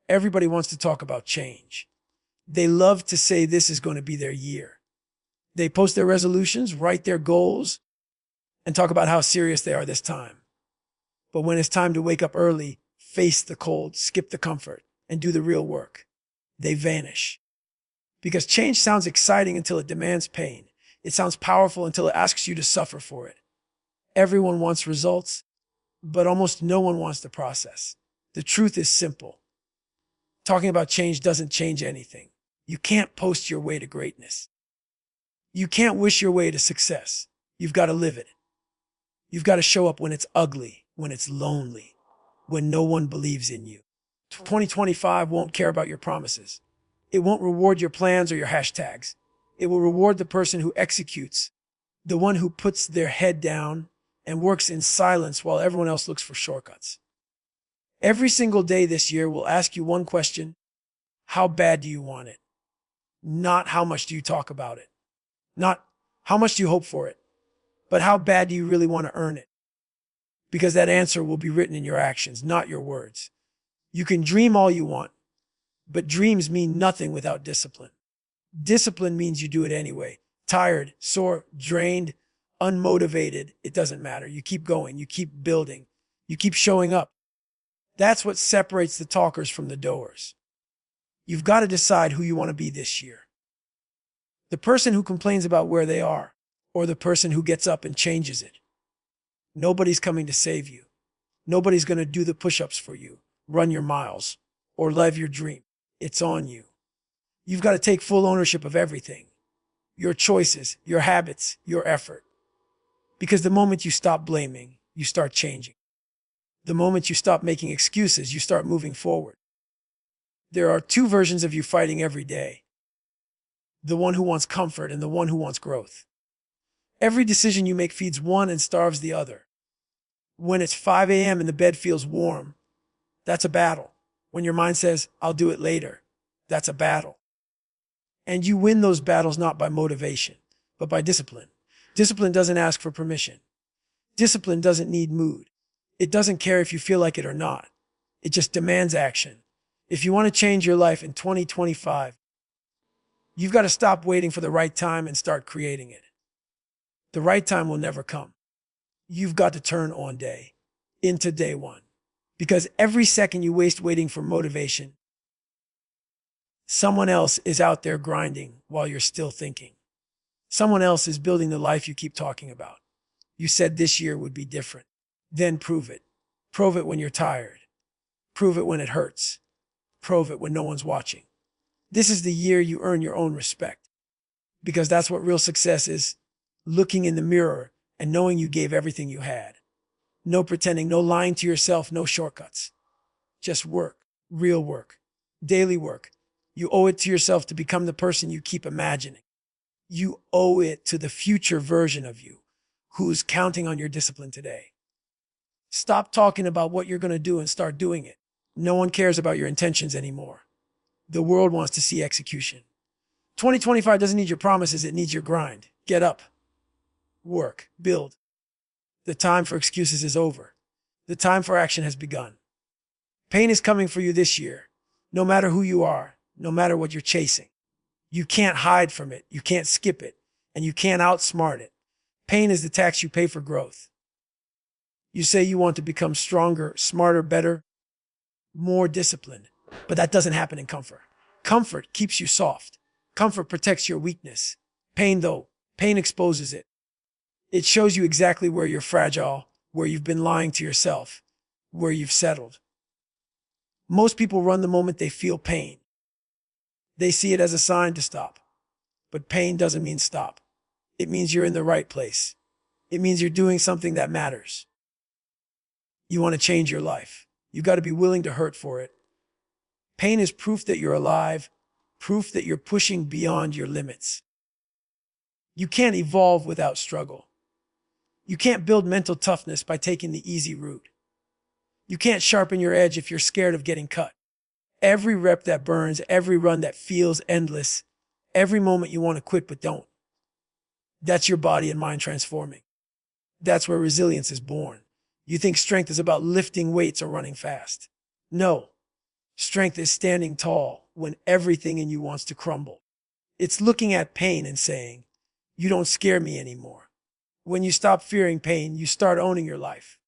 Everybody wants to talk about change. They love to say this is going to be their year. They post their resolutions, write their goals, and talk about how serious they are this time. But when it's time to wake up early, face the cold, skip the comfort, and do the real work, they vanish. Because change sounds exciting until it demands pain. It sounds powerful until it asks you to suffer for it. Everyone wants results, but almost no one wants the process. The truth is simple. Talking about change doesn't change anything. You can't post your way to greatness. You can't wish your way to success. You've got to live it. You've got to show up when it's ugly, when it's lonely, when no one believes in you. 2025 won't care about your promises. It won't reward your plans or your hashtags. It will reward the person who executes, the one who puts their head down and works in silence while everyone else looks for shortcuts. Every single day this year will ask you one question: how bad do you want it? Not how much do you talk about it? Not how much do you hope for it? But how bad do you really want to earn it? Because that answer will be written in your actions, not your words. You can dream all you want, but dreams mean nothing without discipline. Discipline means you do it anyway. Tired, sore, drained, unmotivated, it doesn't matter. You keep going, you keep building, you keep showing up. That's what separates the talkers from the doers. You've got to decide who you want to be this year. The person who complains about where they are, or the person who gets up and changes it. Nobody's coming to save you. Nobody's going to do the push-ups for you, run your miles, or live your dream. It's on you. You've got to take full ownership of everything. Your choices, your habits, your effort. Because the moment you stop blaming, you start changing. The moment you stop making excuses, you start moving forward. There are two versions of you fighting every day. The one who wants comfort and the one who wants growth. Every decision you make feeds one and starves the other. When it's 5 a.m. and the bed feels warm, that's a battle. When your mind says, I'll do it later, that's a battle. And you win those battles not by motivation, but by discipline. Discipline doesn't ask for permission. Discipline doesn't need mood. It doesn't care if you feel like it or not. It just demands action. If you want to change your life in 2025, you've got to stop waiting for the right time and start creating it. The right time will never come. You've got to turn on day into day one. Because every second you waste waiting for motivation, someone else is out there grinding while you're still thinking. Someone else is building the life you keep talking about. You said this year would be different. Then prove it. Prove it when you're tired. Prove it when it hurts. Prove it when no one's watching. This is the year you earn your own respect. Because that's what real success is. Looking in the mirror and knowing you gave everything you had. No pretending, no lying to yourself, no shortcuts. Just work, real work, daily work. You owe it to yourself to become the person you keep imagining. You owe it to the future version of you who's counting on your discipline today. Stop talking about what you're going to do and start doing it. No one cares about your intentions anymore. The world wants to see execution. 2025 doesn't need your promises, it needs your grind. Get up, work, build. The time for excuses is over. The time for action has begun. Pain is coming for you this year, no matter who you are, no matter what you're chasing. You can't hide from it, you can't skip it, and you can't outsmart it. Pain is the tax you pay for growth. You say you want to become stronger, smarter, better, more disciplined, but that doesn't happen in comfort. Comfort keeps you soft. Comfort protects your weakness. Pain, though, pain exposes it. It shows you exactly where you're fragile, where you've been lying to yourself, where you've settled. Most people run the moment they feel pain. They see it as a sign to stop. But pain doesn't mean stop. It means you're in the right place. It means you're doing something that matters. You want to change your life. You've got to be willing to hurt for it. Pain is proof that you're alive, proof that you're pushing beyond your limits. You can't evolve without struggle. You can't build mental toughness by taking the easy route. You can't sharpen your edge if you're scared of getting cut. Every rep that burns, every run that feels endless, every moment you want to quit but don't. That's your body and mind transforming. That's where resilience is born. You think strength is about lifting weights or running fast. No. Strength is standing tall when everything in you wants to crumble. It's looking at pain and saying, "You don't scare me anymore." When you stop fearing pain, you start owning your life.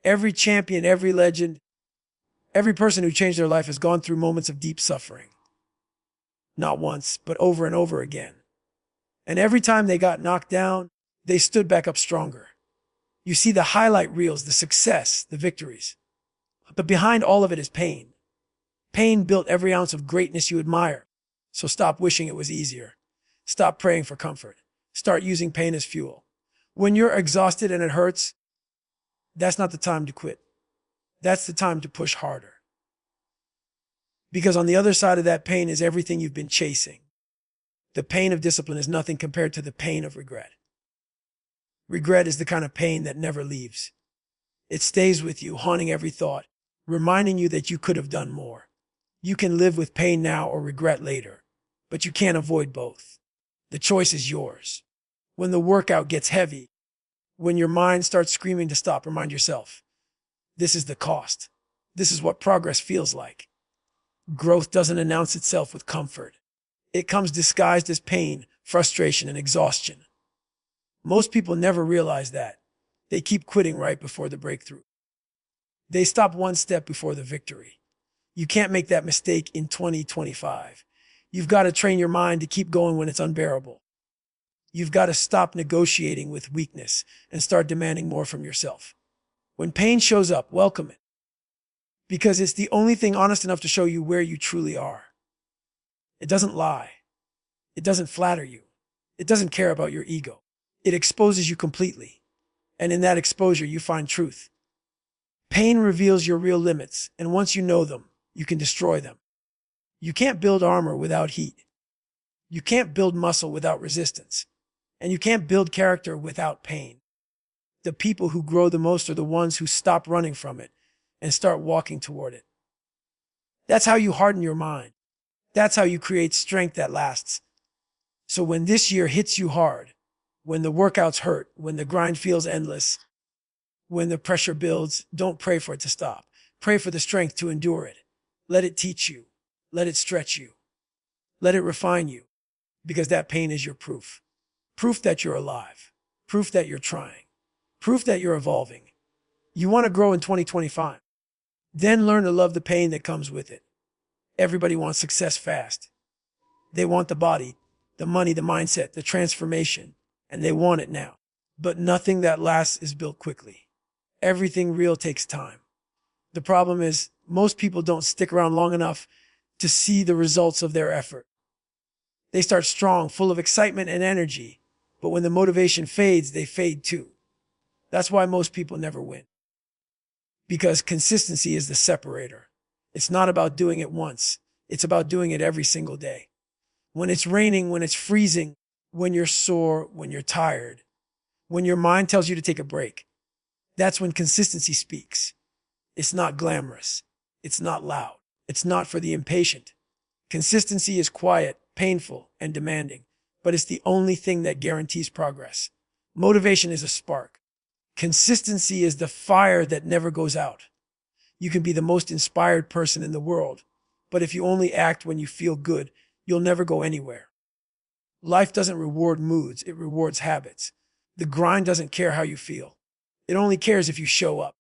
Every champion, every legend, every person who changed their life has gone through moments of deep suffering. Not once, but over and over again. And every time they got knocked down, they stood back up stronger. You see the highlight reels, the success, the victories. But behind all of it is pain. Pain built every ounce of greatness you admire. So stop wishing it was easier. Stop praying for comfort. Start using pain as fuel. When you're exhausted and it hurts, that's not the time to quit. That's the time to push harder. Because on the other side of that pain is everything you've been chasing. The pain of discipline is nothing compared to the pain of regret. Regret is the kind of pain that never leaves. It stays with you, haunting every thought, reminding you that you could have done more. You can live with pain now or regret later, but you can't avoid both. The choice is yours. When the workout gets heavy, when your mind starts screaming to stop, remind yourself, this is the cost. This is what progress feels like. Growth doesn't announce itself with comfort. It comes disguised as pain, frustration, and exhaustion. Most people never realize that. They keep quitting right before the breakthrough. They stop one step before the victory. You can't make that mistake in 2025. You've got to train your mind to keep going when it's unbearable. You've got to stop negotiating with weakness and start demanding more from yourself. When pain shows up, welcome it. Because it's the only thing honest enough to show you where you truly are. It doesn't lie. It doesn't flatter you. It doesn't care about your ego. It exposes you completely. And in that exposure, you find truth. Pain reveals your real limits, and once you know them, you can destroy them. You can't build armor without heat. You can't build muscle without resistance. And you can't build character without pain. The people who grow the most are the ones who stop running from it and start walking toward it. That's how you harden your mind. That's how you create strength that lasts. So when this year hits you hard, when the workouts hurt, when the grind feels endless, when the pressure builds, don't pray for it to stop. Pray for the strength to endure it. Let it teach you. Let it stretch you. Let it refine you. Because that pain is your proof. Proof that you're alive. Proof that you're trying. Proof that you're evolving. You want to grow in 2025. Then learn to love the pain that comes with it. Everybody wants success fast. They want the body, the money, the mindset, the transformation, and they want it now. But nothing that lasts is built quickly. Everything real takes time. The problem is most people don't stick around long enough to see the results of their effort. They start strong, full of excitement and energy, but when the motivation fades, they fade too. That's why most people never win. Because consistency is the separator. It's not about doing it once. It's about doing it every single day. When it's raining, when it's freezing, when you're sore, when you're tired, when your mind tells you to take a break, that's when consistency speaks. It's not glamorous. It's not loud. It's not for the impatient. Consistency is quiet, painful, and demanding, but it's the only thing that guarantees progress. Motivation is a spark. Consistency is the fire that never goes out. You can be the most inspired person in the world, but if you only act when you feel good, you'll never go anywhere. Life doesn't reward moods, it rewards habits. The grind doesn't care how you feel. It only cares if you show up.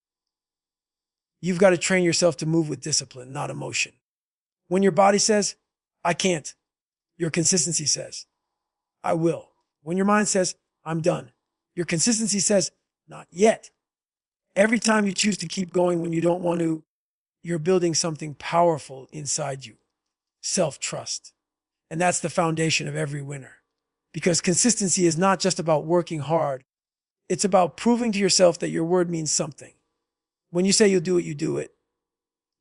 You've got to train yourself to move with discipline, not emotion. When your body says, I can't, your consistency says, I will. When your mind says, I'm done, your consistency says, not yet. Every time you choose to keep going when you don't want to, you're building something powerful inside you. Self-trust. And that's the foundation of every winner. Because consistency is not just about working hard. It's about proving to yourself that your word means something. When you say you'll do it, you do it.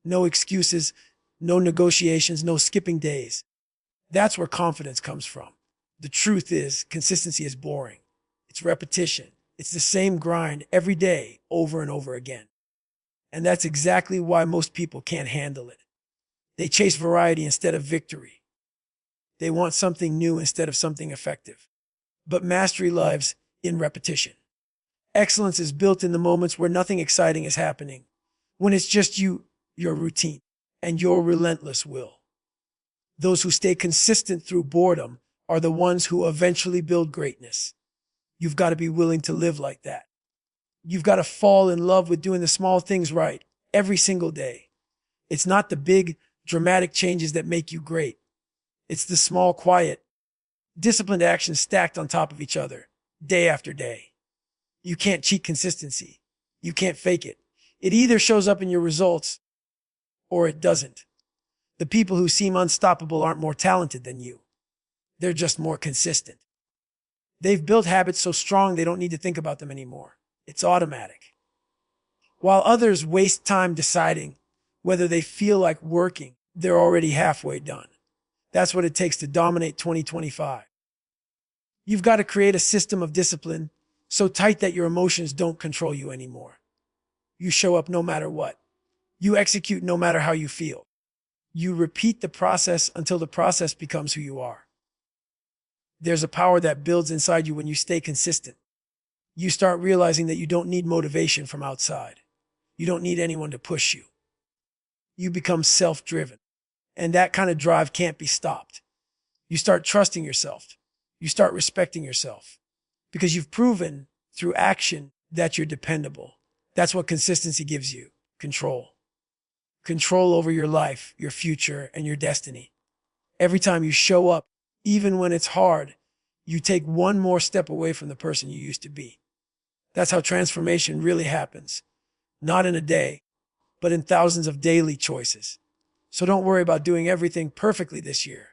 No excuses, no negotiations, no skipping days. That's where confidence comes from. The truth is, consistency is boring. It's repetition. It's the same grind every day, over and over again. And that's exactly why most people can't handle it. They chase variety instead of victory. They want something new instead of something effective. But mastery lives in repetition. Excellence is built in the moments where nothing exciting is happening. When it's just you, your routine. and your relentless will. Those who stay consistent through boredom are the ones who eventually build greatness. You've got to be willing to live like that. You've got to fall in love with doing the small things right every single day. It's not the big, dramatic changes that make you great. It's the small, quiet, disciplined actions stacked on top of each other, day after day. You can't cheat consistency. You can't fake it. It either shows up in your results or it doesn't. The people who seem unstoppable aren't more talented than you. They're just more consistent. They've built habits so strong they don't need to think about them anymore. It's automatic. While others waste time deciding whether they feel like working, they're already halfway done. That's what it takes to dominate 2025. You've got to create a system of discipline so tight that your emotions don't control you anymore. You show up no matter what. You execute no matter how you feel. You repeat the process until the process becomes who you are. There's a power that builds inside you when you stay consistent. You start realizing that you don't need motivation from outside. You don't need anyone to push you. You become self-driven. And that kind of drive can't be stopped. You start trusting yourself. You start respecting yourself. Because you've proven through action that you're dependable. That's what consistency gives you. Control. Control over your life, your future, and your destiny. Every time you show up, even when it's hard, you take one more step away from the person you used to be. That's how transformation really happens. Not in a day, but in thousands of daily choices. So don't worry about doing everything perfectly this year.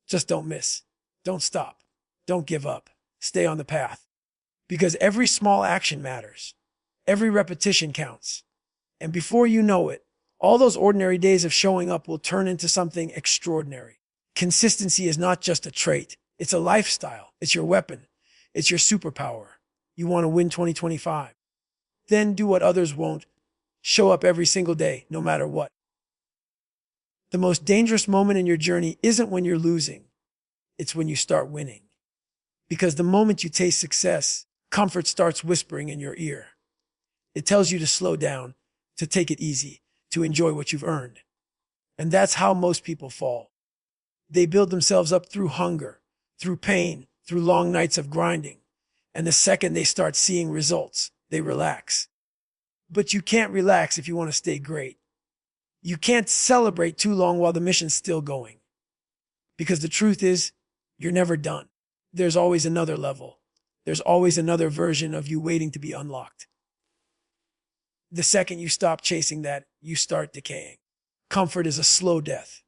Just don't miss. Don't stop. Don't give up. Stay on the path. Because every small action matters. Every repetition counts. And before you know it, all those ordinary days of showing up will turn into something extraordinary. Consistency is not just a trait. It's a lifestyle. It's your weapon. It's your superpower. You want to win 2025. Then do what others won't. Show up every single day, no matter what. The most dangerous moment in your journey isn't when you're losing. It's when you start winning. Because the moment you taste success, comfort starts whispering in your ear. It tells you to slow down, to take it easy, to enjoy what you've earned. And that's how most people fall. They build themselves up through hunger, through pain, through long nights of grinding. And the second they start seeing results, they relax. But you can't relax if you want to stay great. You can't celebrate too long while the mission's still going. Because the truth is, you're never done. There's always another level. There's always another version of you waiting to be unlocked. The second you stop chasing that, you start decaying. Comfort is a slow death.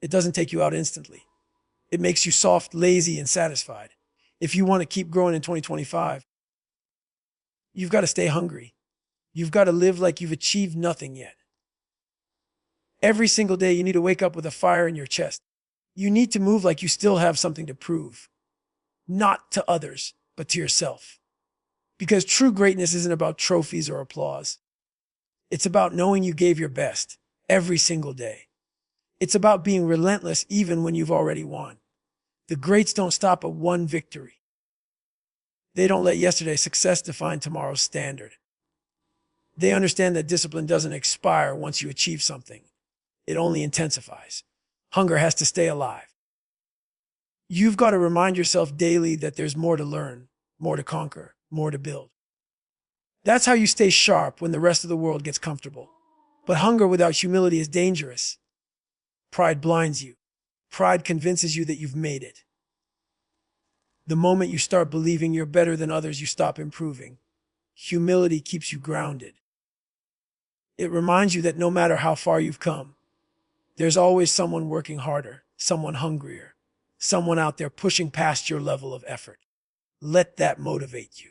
It doesn't take you out instantly. It makes you soft, lazy, and satisfied. If you want to keep growing in 2025, you've got to stay hungry. You've got to live like you've achieved nothing yet. Every single day, you need to wake up with a fire in your chest. You need to move like you still have something to prove. Not to others, but to yourself. Because true greatness isn't about trophies or applause. It's about knowing you gave your best every single day. It's about being relentless even when you've already won. The greats don't stop at one victory. They don't let yesterday's success define tomorrow's standard. They understand that discipline doesn't expire once you achieve something. It only intensifies. Hunger has to stay alive. You've got to remind yourself daily that there's more to learn, more to conquer, more to build. That's how you stay sharp when the rest of the world gets comfortable. But hunger without humility is dangerous. Pride blinds you. Pride convinces you that you've made it. The moment you start believing you're better than others, you stop improving. Humility keeps you grounded. It reminds you that no matter how far you've come, there's always someone working harder, someone hungrier, someone out there pushing past your level of effort. Let that motivate you.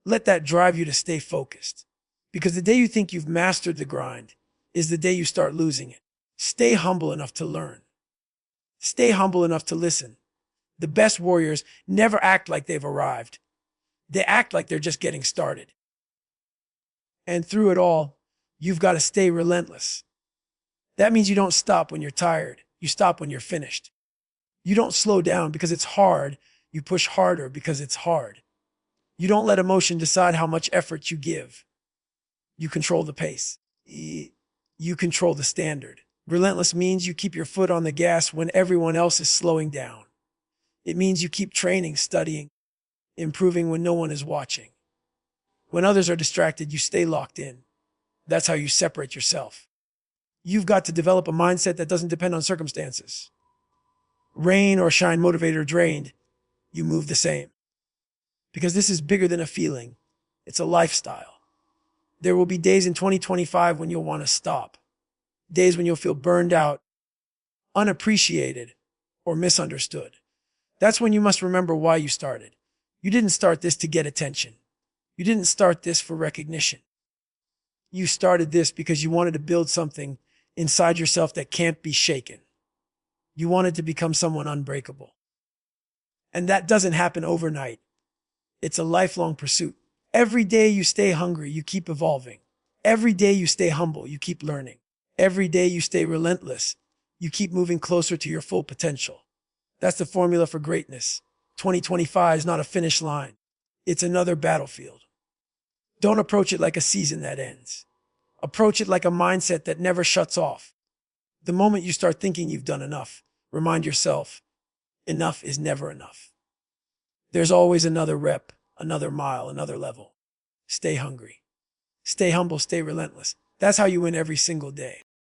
Let that drive you to stay focused. Because the day you think you've mastered the grind is the day you start losing it. Stay humble enough to learn. Stay humble enough to listen. The best warriors never act like they've arrived. They act like they're just getting started. And through it all, you've got to stay relentless. That means you don't stop when you're tired. You stop when you're finished. You don't slow down because it's hard. You push harder because it's hard. You don't let emotion decide how much effort you give. You control the pace. You control the standard. Relentless means you keep your foot on the gas when everyone else is slowing down. It means you keep training, studying, improving when no one is watching. When others are distracted, you stay locked in. That's how you separate yourself. You've got to develop a mindset that doesn't depend on circumstances. Rain or shine, motivated or drained, you move the same. Because this is bigger than a feeling. It's a lifestyle. There will be days in 2025 when you'll want to stop. Days when you'll feel burned out, unappreciated, or misunderstood. That's when you must remember why you started. You didn't start this to get attention. You didn't start this for recognition. You started this because you wanted to build something inside yourself that can't be shaken. You wanted to become someone unbreakable. And that doesn't happen overnight. It's a lifelong pursuit. Every day you stay hungry, you keep evolving. Every day you stay humble, you keep learning. Every day you stay relentless, you keep moving closer to your full potential. That's the formula for greatness. 2025 is not a finish line. It's another battlefield. Don't approach it like a season that ends. Approach it like a mindset that never shuts off. The moment you start thinking you've done enough, remind yourself, enough is never enough. There's always another rep, another mile, another level. Stay hungry. Stay humble, stay relentless. That's how you win every single day.